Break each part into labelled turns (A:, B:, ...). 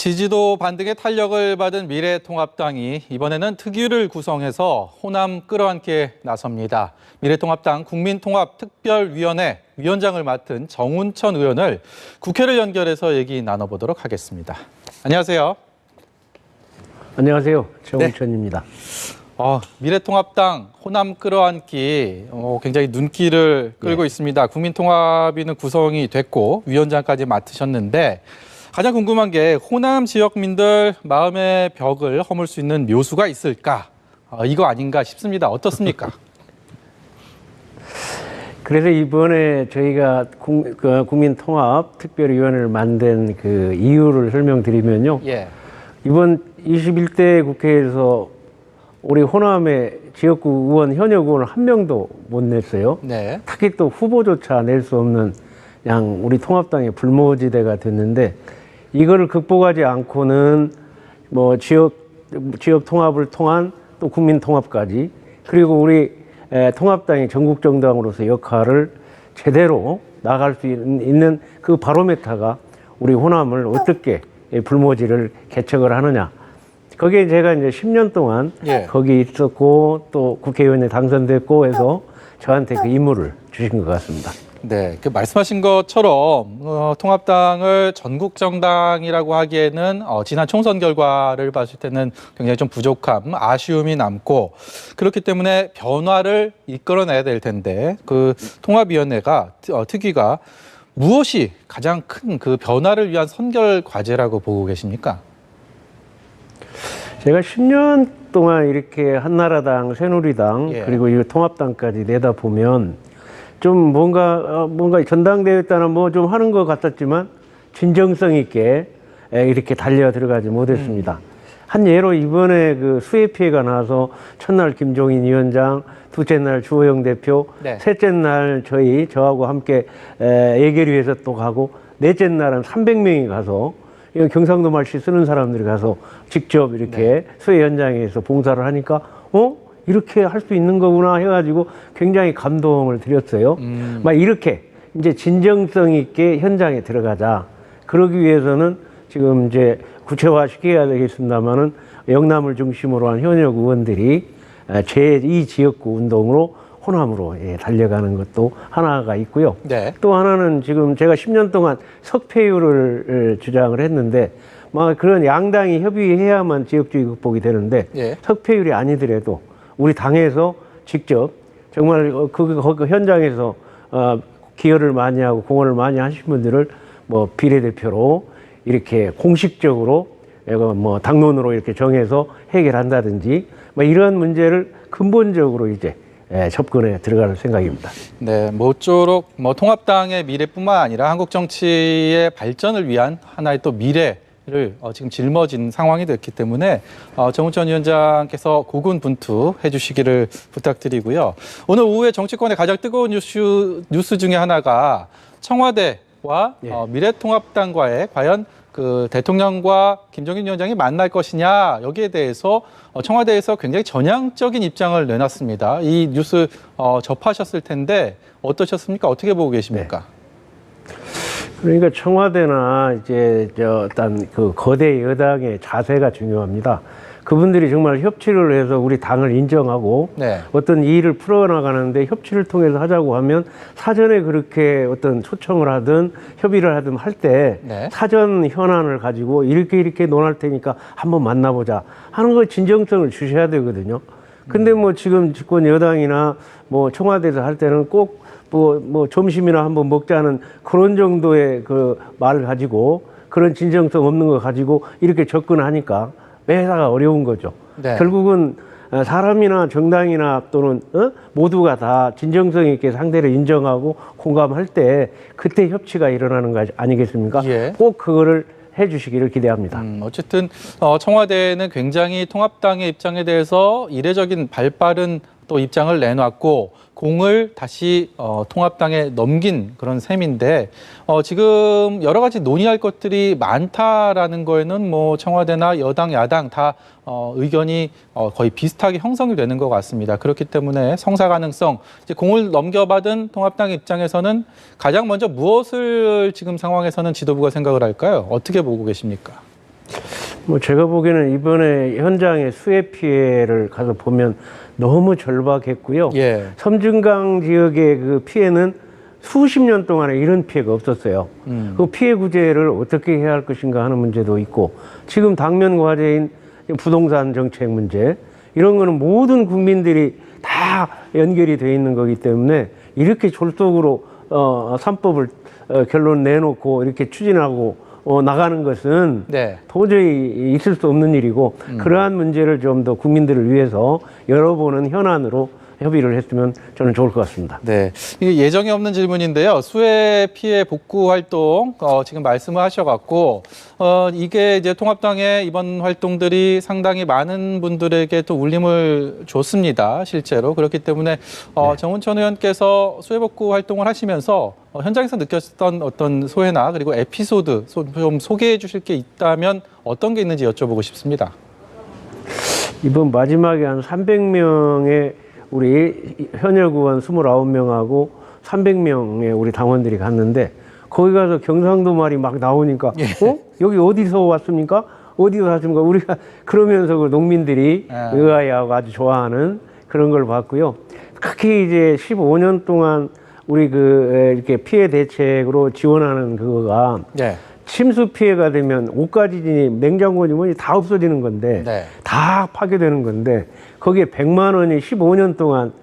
A: 지지도 반등의 탄력을 받은 미래통합당이 이번에는 특위를 구성해서 호남 끌어안기에 나섭니다. 미래통합당 국민통합특별위원회 위원장을 맡은 정운천 의원을 국회를 연결해서 얘기 나눠보도록 하겠습니다. 안녕하세요.
B: 안녕하세요. 정운천입니다.
A: 미래통합당 호남 끌어안기 굉장히 눈길을 끌고 있습니다. 국민통합위는 구성이 됐고 위원장까지 맡으셨는데 가장 궁금한 게 호남 지역민들 마음의 벽을 허물 수 있는 묘수가 있을까? 이거 아닌가 싶습니다. 어떻습니까?
B: 그래서 이번에 저희가 국민통합특별위원회를 만든 그 이유를 설명드리면요.
A: 예.
B: 이번 21대 국회에서 우리 호남의 지역구 의원, 현역 의원을 한 명도 못 냈어요.
A: 네.
B: 특히 또 후보조차 낼 수 없는 그냥 우리 통합당의 불모지대가 됐는데 이거를 극복하지 않고는 뭐 지역 통합을 통한 또 국민 통합까지 그리고 우리 통합당이 전국 정당으로서 역할을 제대로 나갈 수 있는 그 바로메타가 우리 호남을 어떻게 불모지를 개척을 하느냐. 거기에 제가 이제 10년 동안 거기 있었고 또 국회의원에 당선됐고 해서 저한테 그 임무를 주신 것 같습니다.
A: 네, 그 말씀하신 것처럼 통합당을 전국 정당이라고 하기에는 지난 총선 결과를 봤을 때는 굉장히 좀 부족함, 아쉬움이 남고 그렇기 때문에 변화를 이끌어내야 될 텐데 그 통합위원회가 특위가 무엇이 가장 큰 그 변화를 위한 선결 과제라고 보고 계십니까?
B: 제가 10년 동안 이렇게 한나라당, 새누리당 그리고 이 통합당까지 내다보면 좀 뭔가 전당대회 때는 뭐 좀 하는 것 같았지만 진정성 있게 이렇게 달려 들어가지 못했습니다. 한 예로 이번에 그 수해 피해가 나서 첫날 김종인 위원장, 둘째 날 주호영 대표, 셋째 날 저하고 함께 예결위에서 또 가고 넷째 날은 300명이 가서 경상도 말씨 쓰는 사람들이 가서 직접 이렇게 수해 현장에서 봉사를 하니까 이렇게 할 수 있는 거구나 해가지고 굉장히 감동을 드렸어요. 막 이렇게 이제 진정성 있게 현장에 들어가자. 그러기 위해서는 지금 이제 구체화 시켜야 되겠습니다만은 영남을 중심으로 한 현역 의원들이 제2 지역구 운동으로 호남으로 달려가는 것도 하나가 있고요. 또 하나는 지금 제가 10년 동안 석패율을 주장을 했는데 막 그런 양당이 협의해야만 지역주의 극복이 되는데 석패율이 아니더라도 우리 당에서 직접 정말 그 현장에서 기여를 많이 하고 공헌을 많이 하신 분들을 뭐 비례대표로 이렇게 공식적으로 뭐 당론으로 이렇게 정해서 해결한다든지 뭐 이러한 문제를 근본적으로 이제 접근에 들어갈 생각입니다.
A: 네, 모쪼록 통합당의 미래뿐만 아니라 한국 정치의 발전을 위한 하나의 또 미래를 지금 짊어진 상황이 됐기 때문에 정운천 위원장께서 고군분투해 주시기를 부탁드리고요. 오늘 오후에 정치권의 가장 뜨거운 뉴스 중에 하나가 청와대와 미래통합당과의 과연 그 대통령과 김종인 위원장이 만날 것이냐 여기에 대해서 청와대에서 굉장히 전향적인 입장을 내놨습니다. 이 뉴스 접하셨을 텐데 어떠셨습니까? 어떻게 보고 계십니까?
B: 그러니까 청와대나 이제 어떤 그 거대 여당의 자세가 중요합니다. 그분들이 정말 협치를 해서 우리 당을 인정하고 어떤 일을 풀어나가는데 협치를 통해서 하자고 하면 사전에 그렇게 어떤 초청을 하든 협의를 하든 할 때 사전 현안을 가지고 이렇게 논할 테니까 한번 만나보자 하는 거 진정성을 주셔야 되거든요. 근데 뭐 지금 집권 여당이나 뭐 청와대에서 할 때는 꼭 뭐 점심이나 한번 먹자는 그런 정도의 그 말을 가지고 그런 진정성 없는 거 가지고 이렇게 접근하니까 매사가 어려운 거죠. 결국은 사람이나 정당이나 또는 모두가 다 진정성 있게 상대를 인정하고 공감할 때 그때 협치가 일어나는 거 아니겠습니까? 꼭 그거를 해주시기를 기대합니다.
A: 어쨌든 청와대는 굉장히 통합당의 입장에 대해서 이례적인 발빠른 또 입장을 내놨고 공을 다시 통합당에 넘긴 그런 셈인데 지금 여러 가지 논의할 것들이 많다라는 거에는 뭐 청와대나 여당, 야당 다 의견이 거의 비슷하게 형성이 되는 것 같습니다. 그렇기 때문에 성사 가능성, 이제 공을 넘겨받은 통합당 입장에서는 가장 먼저 무엇을 지금 상황에서는 지도부가 생각을 할까요? 어떻게 보고 계십니까?
B: 뭐 제가 보기에는 이번에 현장의 수해 피해를 가서 보면 너무 절박했고요.
A: 예.
B: 섬진강 지역의 그 피해는 수십 년 동안에 이런 피해가 없었어요. 그 피해 구제를 어떻게 해야 할 것인가 하는 문제도 있고, 지금 당면 과제인 부동산 정책 문제, 이런 거는 모든 국민들이 다 연결이 돼 있는 거기 때문에 이렇게 졸속으로 3법을 결론 내놓고 이렇게 추진하고 나가는 것은
A: 네.
B: 도저히 있을 수 없는 일이고, 그러한 문제를 좀 더 국민들을 위해서 열어보는 현안으로 협의를 했으면 저는 좋을 것 같습니다.
A: 네, 이게 예정이 없는 질문인데요. 수해 피해 복구 활동 지금 말씀을 하셔갖고 이게 이제 통합당의 이번 활동들이 상당히 많은 분들에게 또 울림을 줬습니다. 실제로 그렇기 때문에 정운천 의원께서 수해 복구 활동을 하시면서 현장에서 느꼈던 어떤 소회나 그리고 에피소드 좀 소개해 주실 게 있다면 어떤 게 있는지 여쭤보고 싶습니다.
B: 이번 마지막에 한 300명의 우리 현역 의원 29명하고 300명의 우리 당원들이 갔는데, 거기 가서 경상도 말이 막 나오니까 여기 어디서 왔습니까? 어디서 왔습니까? 우리가 그러면서 그 농민들이 의아해하고 아주 좋아하는 그런 걸 봤고요. 특히 이제 15년 동안 우리 이렇게 피해 대책으로 지원하는 그거가 침수 피해가 되면 옷가지니 냉장고니 뭐니 다 없어지는 건데, 다 파괴되는 건데, 거기에 100만 원이 15년 동안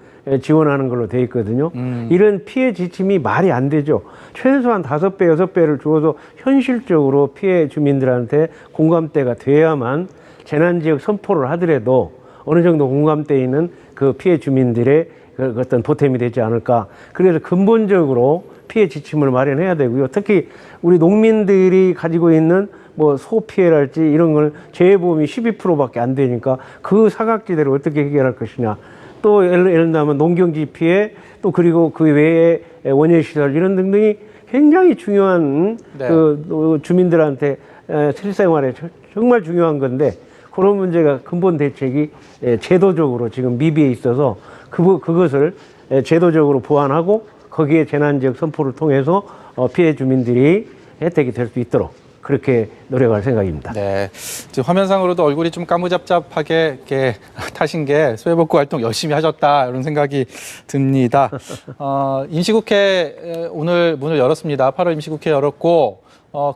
B: 지원하는 걸로 돼 있거든요. 이런 피해 지침이 말이 안 되죠. 최소한 5배, 6배를 주어서 현실적으로 피해 주민들한테 공감대가 돼야만 재난지역 선포를 하더라도 어느 정도 공감대 있는 그 피해 주민들의 그 어떤 보탬이 되지 않을까. 그래서 근본적으로 피해 지침을 마련해야 되고요. 특히 우리 농민들이 가지고 있는 뭐 소 피해랄지 이런 걸 재해보험이 12%밖에 안 되니까 그 사각지대를 어떻게 해결할 것이냐. 또 예를 들면 농경지 피해, 또 그리고 그 외에 원예시설 이런 등등이 굉장히 중요한 그 주민들한테 실생활에 정말 중요한 건데, 그런 문제가 근본 대책이 제도적으로 지금 미비해 있어서 그것을 제도적으로 보완하고 거기에 재난지역 선포를 통해서 피해 주민들이 혜택이 될 수 있도록 그렇게 노력할 생각입니다. 네,
A: 지금 화면상으로도 얼굴이 좀 까무잡잡하게 이렇게 타신 게 수해복구 활동 열심히 하셨다 이런 생각이 듭니다. 임시국회 오늘 문을 열었습니다. 8월 임시국회 열었고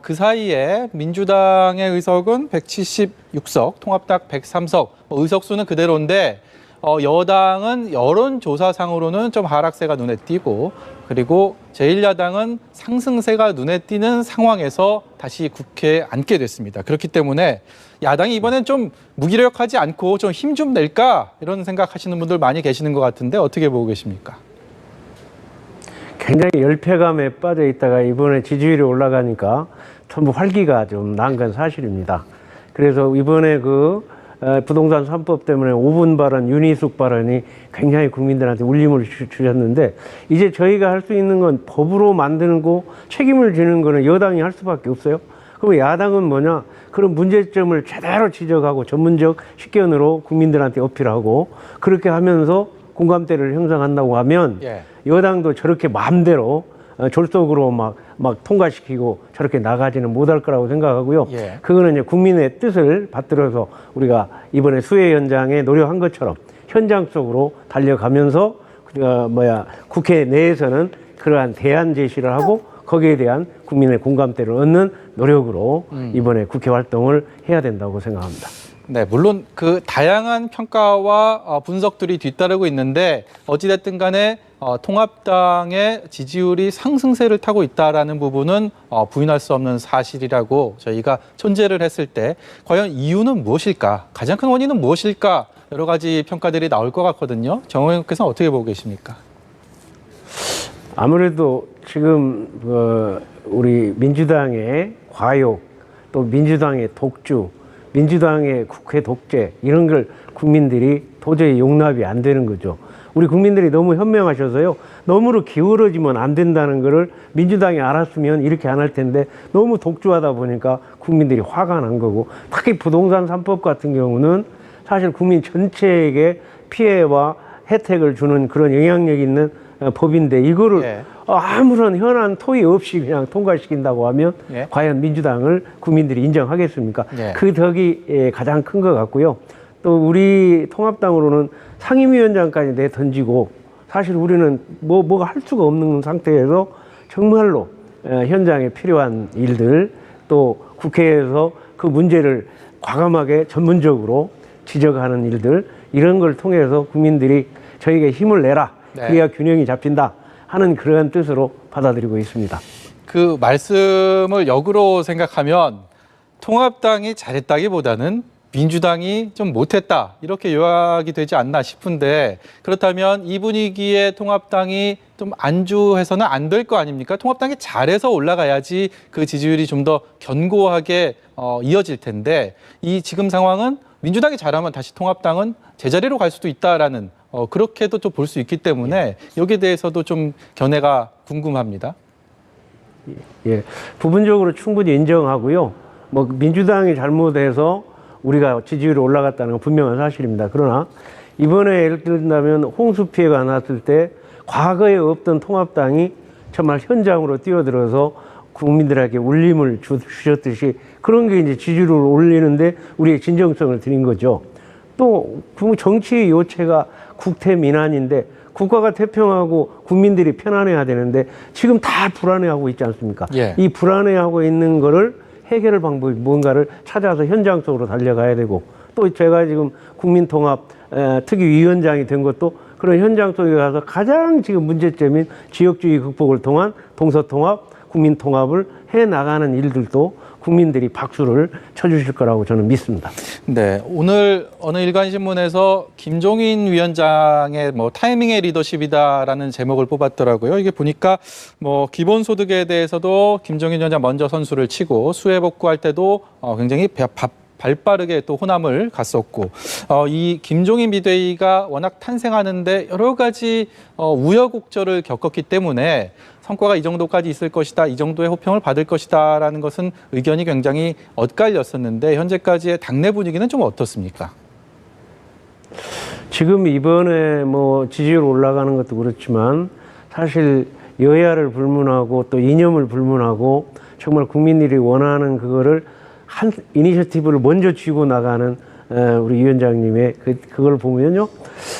A: 그 사이에 민주당의 의석은 176석, 통합당 103석, 의석수는 그대로인데 여당은 여론조사상으로는 좀 하락세가 눈에 띄고, 그리고 제1야당은 상승세가 눈에 띄는 상황에서 다시 국회에 앉게 됐습니다. 그렇기 때문에 야당이 이번엔 좀 무기력하지 않고 좀 힘 좀 낼까 이런 생각하시는 분들 많이 계시는 것 같은데 어떻게 보고 계십니까?
B: 굉장히 열패감에 빠져 있다가 이번에 지지율이 올라가니까 전부 활기가 좀 난 건 사실입니다. 그래서 이번에 부동산 3법 때문에 5분 발언, 윤희숙 발언이 굉장히 국민들한테 울림을 주셨는데, 이제 저희가 할 수 있는 건 법으로 만드는 거, 책임을 지는 거는 여당이 할 수밖에 없어요. 그럼 야당은 뭐냐? 그런 문제점을 제대로 지적하고 전문적 식견으로 국민들한테 어필하고, 그렇게 하면서 공감대를 형성한다고 하면 여당도 저렇게 마음대로 졸속으로 막 통과시키고 저렇게 나가지는 못할 거라고 생각하고요. 그거는 이제 국민의 뜻을 받들어서 우리가 이번에 수해 현장에 노력한 것처럼 현장 속으로 달려가면서 국회 내에서는 그러한 대안 제시를 하고 거기에 대한 국민의 공감대를 얻는 노력으로 이번에 국회 활동을 해야 된다고 생각합니다.
A: 네, 물론 그 다양한 평가와 분석들이 뒤따르고 있는데 어찌됐든 간에 통합당의 지지율이 상승세를 타고 있다라는 부분은 부인할 수 없는 사실이라고 저희가 전제를 했을 때 과연 이유는 무엇일까? 가장 큰 원인은 무엇일까? 여러 가지 평가들이 나올 것 같거든요. 정 의원께서는 어떻게 보고 계십니까?
B: 아무래도 지금 우리 민주당의 과욕, 또 민주당의 독주, 민주당의 국회 독재, 이런 걸 국민들이 도저히 용납이 안 되는 거죠. 우리 국민들이 너무 현명하셔서요, 너무로 기울어지면 안 된다는 거를 민주당이 알았으면 이렇게 안 할 텐데 너무 독주하다 보니까 국민들이 화가 난 거고, 특히 부동산 3법 같은 경우는 사실 국민 전체에게 피해와 혜택을 주는 그런 영향력 있는 법인데 이거를
A: 예.
B: 아무런 현안 토의 없이 그냥 통과시킨다고 하면
A: 예.
B: 과연 민주당을 국민들이 인정하겠습니까?
A: 예.
B: 그 덕이 가장 큰 것 같고요. 또 우리 통합당으로는 상임위원장까지 내던지고 사실 우리는 뭐가 할 수가 없는 상태에서 정말로 현장에 필요한 일들 또 국회에서 그 문제를 과감하게 전문적으로 지적하는 일들 이런 걸 통해서 국민들이 저에게 힘을 내라.
A: 네.
B: 그래야 균형이 잡힌다 하는 그러한 뜻으로 받아들이고 있습니다.
A: 그 말씀을 역으로 생각하면 통합당이 잘했다기보다는 민주당이 좀 못했다 이렇게 요약이 되지 않나 싶은데 그렇다면 이 분위기에 통합당이 좀 안주해서는 안 될 거 아닙니까? 통합당이 잘해서 올라가야지 그 지지율이 좀 더 견고하게 이어질 텐데 이 지금 상황은 민주당이 잘하면 다시 통합당은 제자리로 갈 수도 있다라는 그렇게도 좀 볼 수 있기 때문에 여기에 대해서도 좀 견해가 궁금합니다.
B: 예, 부분적으로 충분히 인정하고요. 뭐 민주당이 잘못해서 우리가 지지율이 올라갔다는 건 분명한 사실입니다. 그러나 이번에 예를 들면 홍수 피해가 났을 때 과거에 없던 통합당이 정말 현장으로 뛰어들어서 국민들에게 울림을 주셨듯이 그런 게 이제 지지율을 올리는데 우리의 진정성을 드린 거죠. 또 정치의 요체가 국태민안인데 국가가 태평하고 국민들이 편안해야 되는데 지금 다 불안해하고 있지 않습니까?
A: 예.
B: 이 불안해하고 있는 거를 해결 방법이 뭔가를 찾아서 현장 속으로 달려가야 되고 또 제가 지금 국민통합 특위위원장이 된 것도 그런 현장 속에 가서 가장 지금 문제점인 지역주의 극복을 통한 동서통합, 국민통합을 해나가는 일들도 국민들이 박수를 쳐주실 거라고 저는 믿습니다.
A: 네, 오늘 어느 일간신문에서 김종인 위원장의 타이밍의 리더십이다라는 제목을 뽑았더라고요. 이게 보니까 기본소득에 대해서도 김종인 위원장 먼저 선수를 치고 수해 복구할 때도 굉장히 발빠르게 또 호남을 갔었고 이 김종인 비대위가 워낙 탄생하는데 여러 가지 우여곡절을 겪었기 때문에 성과가 이 정도까지 있을 것이다, 이 정도의 호평을 받을 것이다라는 것은 의견이 굉장히 엇갈렸었는데 현재까지의 당내 분위기는 좀 어떻습니까?
B: 지금 이번에 지지율 올라가는 것도 그렇지만 사실 여야를 불문하고 또 이념을 불문하고 정말 국민들이 원하는 그거를 한 이니셔티브를 먼저 쥐고 나가는 우리 위원장님의 그걸 보면요.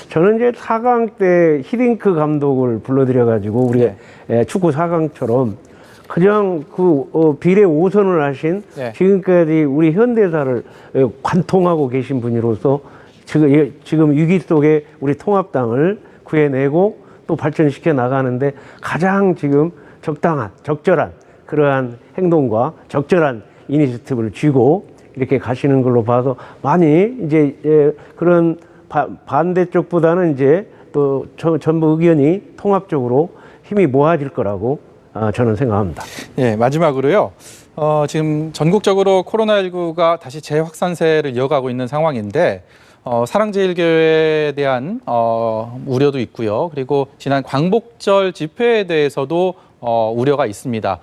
B: 저는 이제 4강 때 히딩크 감독을 불러들여가지고 우리 축구 4강처럼 그냥 비례 5선을 하신 지금까지 우리 현대사를 관통하고 계신 분이로서 지금 위기 속에 우리 통합당을 구해내고 또 발전시켜 나가는데 가장 지금 적절한 그러한 행동과 적절한 이니셔티브를 쥐고 이렇게 가시는 걸로 봐서 많이 이제 그런 반대쪽보다는 이제 또 전부 의견이 통합적으로 힘이 모아질 거라고 저는 생각합니다.
A: 예, 마지막으로요. 지금 전국적으로 코로나19가 다시 재확산세를 이어가고 있는 상황인데 사랑제일교회에 대한 우려도 있고요. 그리고 지난 광복절 집회에 대해서도 우려가 있습니다.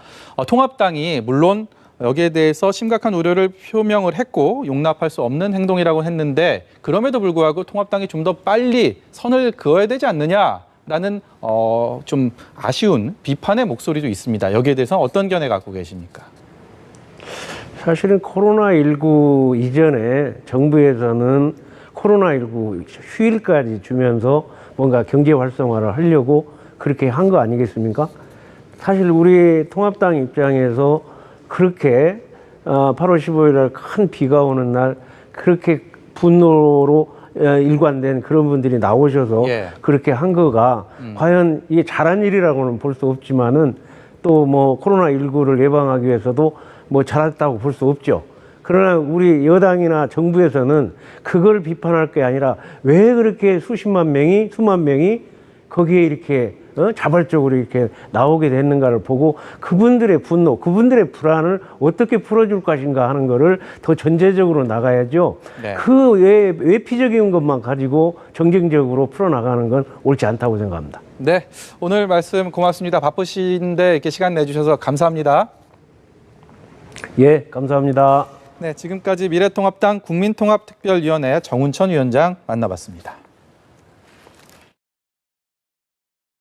A: 통합당이 물론 여기에 대해서 심각한 우려를 표명을 했고 용납할 수 없는 행동이라고 했는데 그럼에도 불구하고 통합당이 좀 더 빨리 선을 그어야 되지 않느냐라는 좀 아쉬운 비판의 목소리도 있습니다. 여기에 대해서 어떤 견해 갖고 계십니까?
B: 사실은 코로나19 이전에 정부에서는 코로나19 휴일까지 주면서 뭔가 경제 활성화를 하려고 그렇게 한 거 아니겠습니까? 사실 우리 통합당 입장에서 그렇게 8월 15일 날 큰 비가 오는 날 그렇게 분노로 일관된 그런 분들이 나오셔서 그렇게 한 거가 과연 이게 잘한 일이라고는 볼 수 없지만은 또 코로나19를 예방하기 위해서도 잘했다고 볼 수 없죠. 그러나 우리 여당이나 정부에서는 그걸 비판할 게 아니라 왜 그렇게 수만 명이 거기에 이렇게 자발적으로 이렇게 나오게 됐는가를 보고 그분들의 분노, 그분들의 불안을 어떻게 풀어줄 것인가 하는 거를 더 전제적으로 나가야죠. 네. 그 외피적인 것만 가지고 정쟁적으로 풀어나가는 건 옳지 않다고 생각합니다.
A: 네, 오늘 말씀 고맙습니다. 바쁘신데 이렇게 시간 내주셔서 감사합니다.
B: 예, 감사합니다.
A: 네, 지금까지 미래통합당 국민통합특별위원회 정운천 위원장 만나봤습니다.